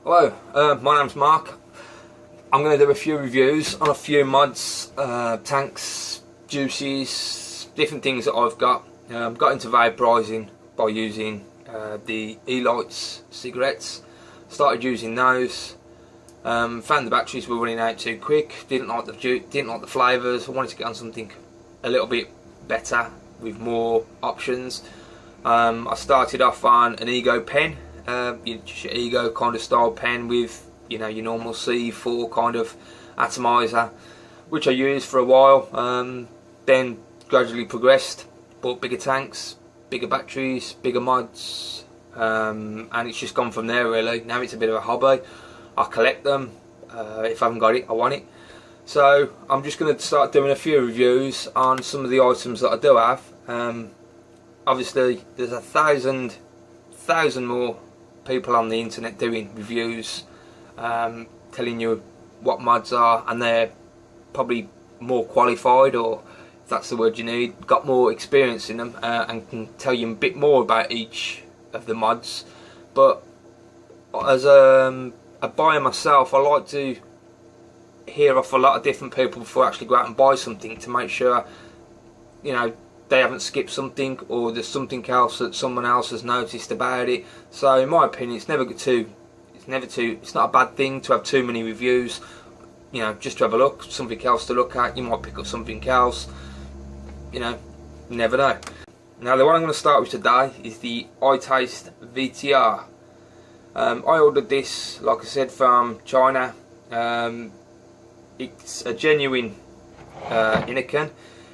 Hello, my name's Mark. I'm going to do a few reviews on a few mods, tanks, juices, different things that I've got. Got into vaporizing by using the e-lights cigarettes. Started using those. Found the batteries were running out too quick. Didn't like the flavours. I wanted to get on something a little bit better with more options. I started off on an Ego pen. Just your Ego kind of style pen with, you know, your normal C4 kind of atomizer, which I used for a while. Then gradually progressed, bought bigger tanks, bigger batteries, bigger mods, and it's just gone from there really. Now it's a bit of a hobby. I collect them. If I haven't got it, I want it. So I'm just going to start doing a few reviews on some of the items that I do have. Obviously there's a thousand more people on the internet doing reviews, telling you what mods are, and they're probably more qualified, or if that's the word you need, got more experience in them, and can tell you a bit more about each of the mods. But as a buyer myself, I like to hear off a lot of different people before I actually go out and buy something, to make sure, you know, they haven't skipped something, or there's something else that someone else has noticed about it. So in my opinion, it's not a bad thing to have too many reviews. You know, just to have a look, something else to look at. You might pick up something else. You know, you never know. Now the one I'm going to start with today is the itaste VTR. I ordered this, like I said, from China. It's a genuine Innokin.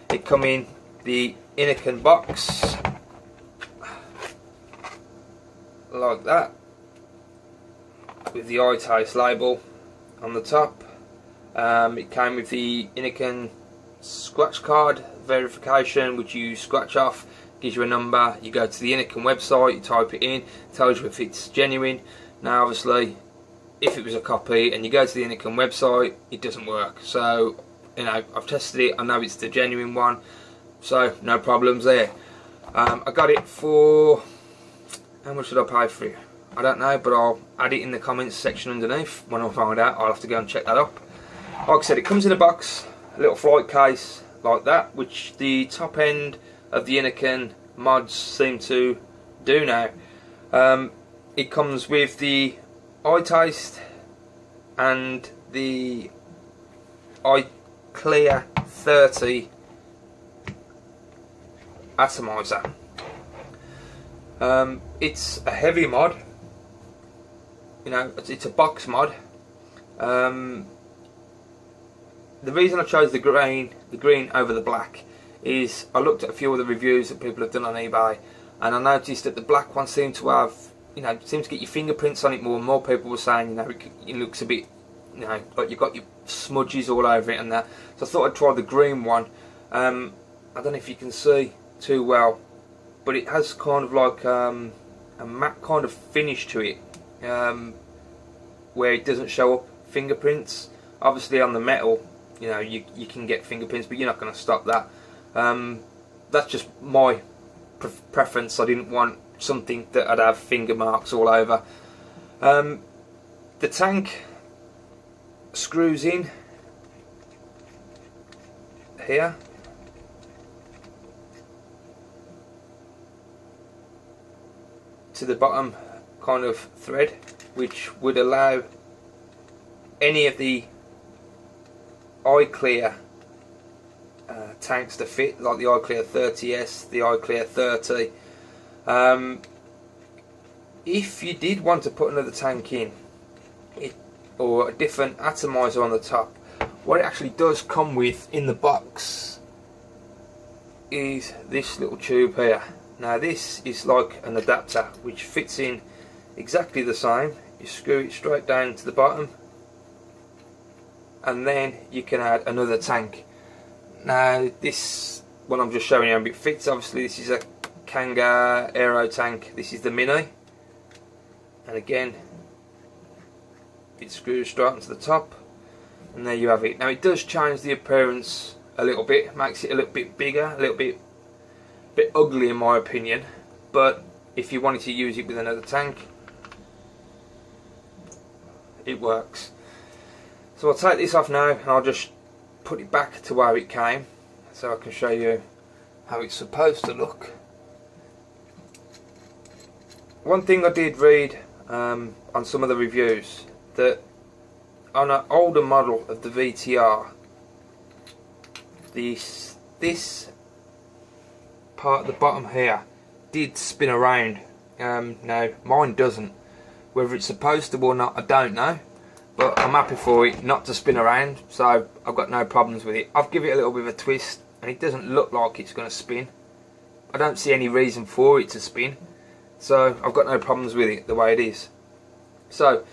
It come in the Innokin box like that, with the itaste label on the top. It came with the Innokin scratch card verification, which you scratch off, gives you a number. You go to the Innokin website, you type it in, tells you if it's genuine. Now obviously if it was a copy and you go to the Innokin website, it doesn't work. So, you know, I've tested it, I know it's the genuine one, so no problems there. I got it for, how much did I pay for it? I don't know, but I'll add it in the comments section underneath. When I find out, I'll have to go and check that up. Like I said, it comes in a box, a little flight case like that, which the top end of the Innokin mods seem to do now. It comes with the itaste and the iClear 30 atomizer. It's a heavy mod. You know, it's a box mod. The reason I chose the green over the black is I looked at a few of the reviews that people have done on eBay, and I noticed that the black one seemed to have, you know, seems to get your fingerprints on it more. And more people were saying, you know, it looks a bit, you know, like you've got your smudges all over it and that. So I thought I'd try the green one. I don't know if you can see too well, but it has kind of like a matte kind of finish to it, where it doesn't show up fingerprints. Obviously on the metal, you know, you can get fingerprints, but you're not going to stop that. That's just my preference. I didn't want something that I'd have finger marks all over. The tank screws in here. To the bottom kind of thread, which would allow any of the iClear tanks to fit, like the iClear 30S, the iClear 30. If you did want to put another tank in, or a different atomizer on the top, what it actually does come with in the box is this little tube here. Now this is like an adapter which fits in exactly the same. You screw it straight down to the bottom, and then you can add another tank. Now this one I'm just showing you, it fits. Obviously this is a Kanga Aero tank, this is the Mini, and again it screws straight onto the top, and there you have it. Now it does change the appearance a little bit, makes it a little bit bigger, a little bit ugly in my opinion, but if you wanted to use it with another tank, it works. So I'll take this off now and I'll just put it back to where it came so I can show you how it's supposed to look. One thing I did read on some of the reviews, that on an older model of the VTR, this part at the bottom here did spin around. Now mine doesn't. Whether it's supposed to or not, I don't know, but I'm happy for it not to spin around, so I've got no problems with it. I've given it a little bit of a twist and it doesn't look like it's going to spin. I don't see any reason for it to spin, so I've got no problems with it the way it is. So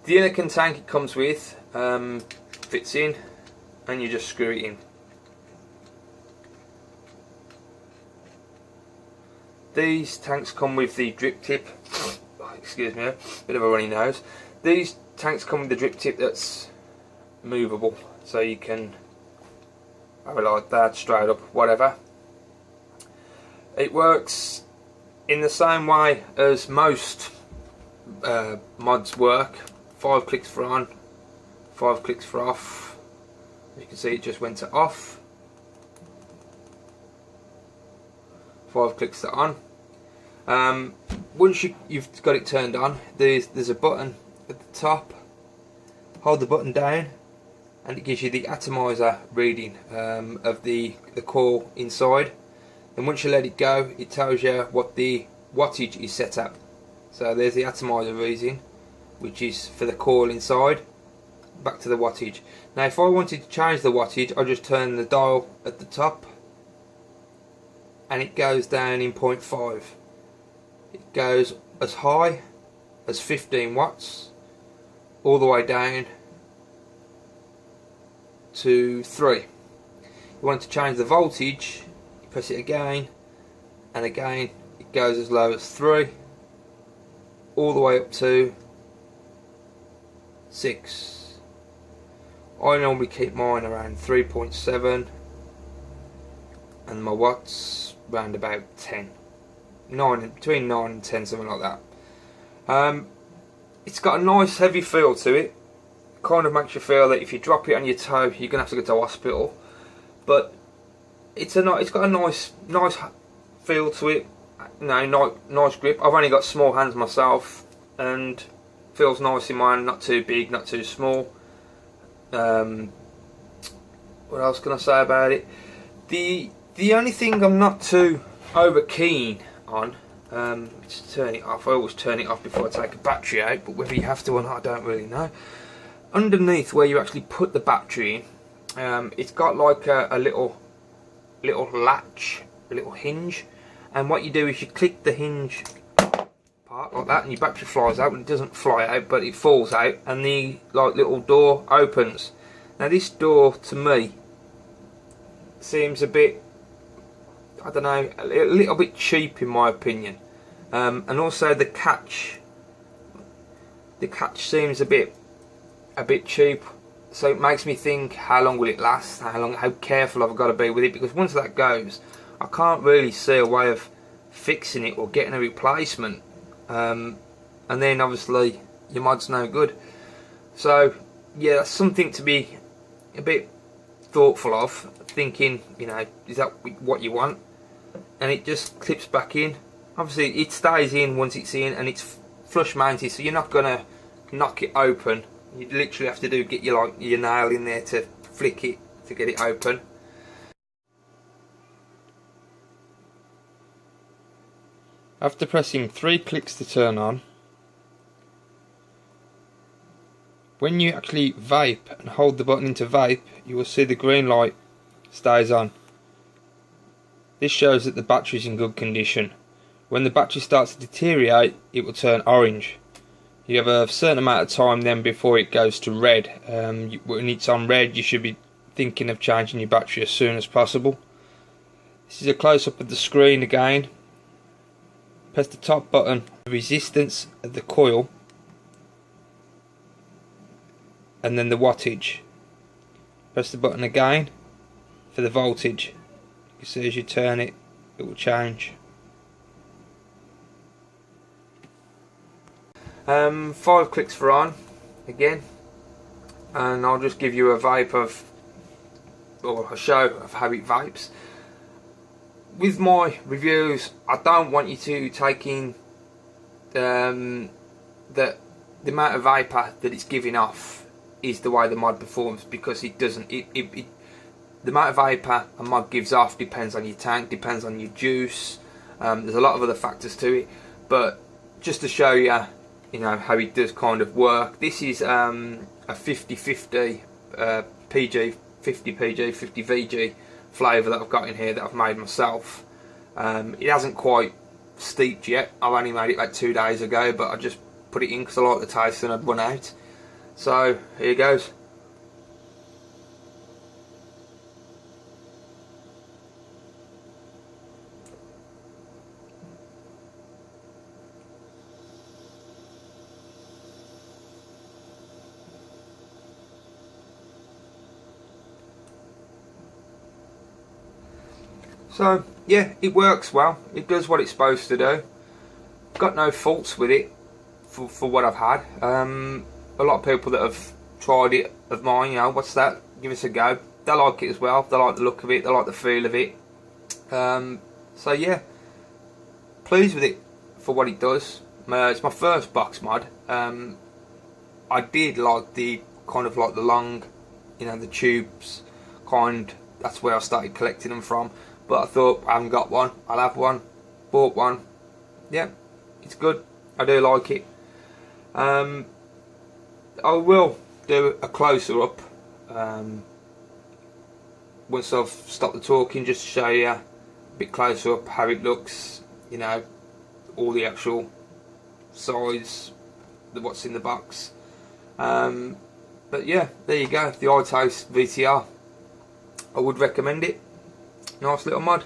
the Innokin tank it comes with fits in and you just screw it in. These tanks come with the drip tip. Excuse me, a bit of a runny nose. These tanks come with the drip tip that's movable, so you can have it like that, straight up, whatever. It works in the same way as most mods work. 5 clicks for on, 5 clicks for off. As you can see, it just went to off. 5 clicks to on. Once you've got it turned on, there's a button at the top. Hold the button down and it gives you the atomizer reading of the coil inside. And once you let it go, it tells you what the wattage is set at. So there's the atomizer reading, which is for the coil inside. Back to the wattage. Now if I wanted to change the wattage, I just turn the dial at the top and it goes down in 0.5. It goes as high as 15 watts all the way down to 3. You want to change the voltage, you press it again and again, it goes as low as 3 all the way up to 6. I normally keep mine around 3.7 and my watts round about 10. Between 9 and 10, something like that. It's got a nice heavy feel to it. Kind of makes you feel that if you drop it on your toe, you're gonna have to go to hospital. But it's got a nice feel to it. Nice grip. I've only got small hands myself, and feels nice in mine. Not too big, not too small. What else can I say about it? The only thing I'm not too over keen on, let's turn it off. I always turn it off before I take a battery out, but whether you have to or not, I don't really know. Underneath where you actually put the battery in, it's got like a little latch, a little hinge, and what you do is you click the hinge part like that and your battery flies out. And it doesn't fly out, but it falls out and the little door opens. Now this door to me seems a bit, I don't know, a little bit cheap in my opinion, and also the catch seems a bit cheap, so it makes me think, how long will it last, how careful have I got to be with it, because once that goes I can't really see a way of fixing it or getting a replacement, and then obviously your mod's no good. So yeah, that's something to be a bit thoughtful of, thinking, is that what you want? And it just clips back in. Obviously it stays in once it's in, and it's flush mounted, so you're not gonna knock it open. You literally have to get your nail in there to flick it to get it open. After pressing 3 clicks to turn on, when you actually vape and hold the button into vape, you will see the green light stays on. This shows that the battery is in good condition. When the battery starts to deteriorate, it will turn orange. You have a certain amount of time then before it goes to red. When it's on red, you should be thinking of changing your battery as soon as possible. This is a close-up of the screen again. Press the top button, the resistance of the coil, and then the wattage. Press the button again for the voltage. You can see as you turn it, it will change. 5 clicks for on, again, and I'll just give you a vape of, or a show of how it vapes. With my reviews, I don't want you to take in the amount of vapor that it's giving off is the way the mod performs, because it doesn't. The amount of vapor a mod gives off depends on your tank, depends on your juice. There's a lot of other factors to it, but just to show you, you know, how it does kind of work. This is a 50-50 PG, 50 PG, 50 VG flavour that I've got in here that I've made myself. It hasn't quite steeped yet. I've only made it like 2 days ago, but I just put it in because I like the taste and I'd run out. So here goes. So yeah, it works well. It does what it's supposed to do. Got no faults with it for what I've had. A lot of people that have tried it of mine, you know, what's that? Give us a go. They like it as well. They like the look of it. They like the feel of it. So yeah, pleased with it for what it does. It's my first box mod. I did like the kind of like the long, you know, the tubes kind. That's where I started collecting them from. But I thought, I haven't got one, I'll have one. Bought one. Yeah, it's good. I do like it. I will do a closer up once I've stopped the talking, just to show you a bit closer up how it looks, you know, all the actual size, what's in the box. But yeah, there you go, the itaste VTR. I would recommend it. Nice little mod.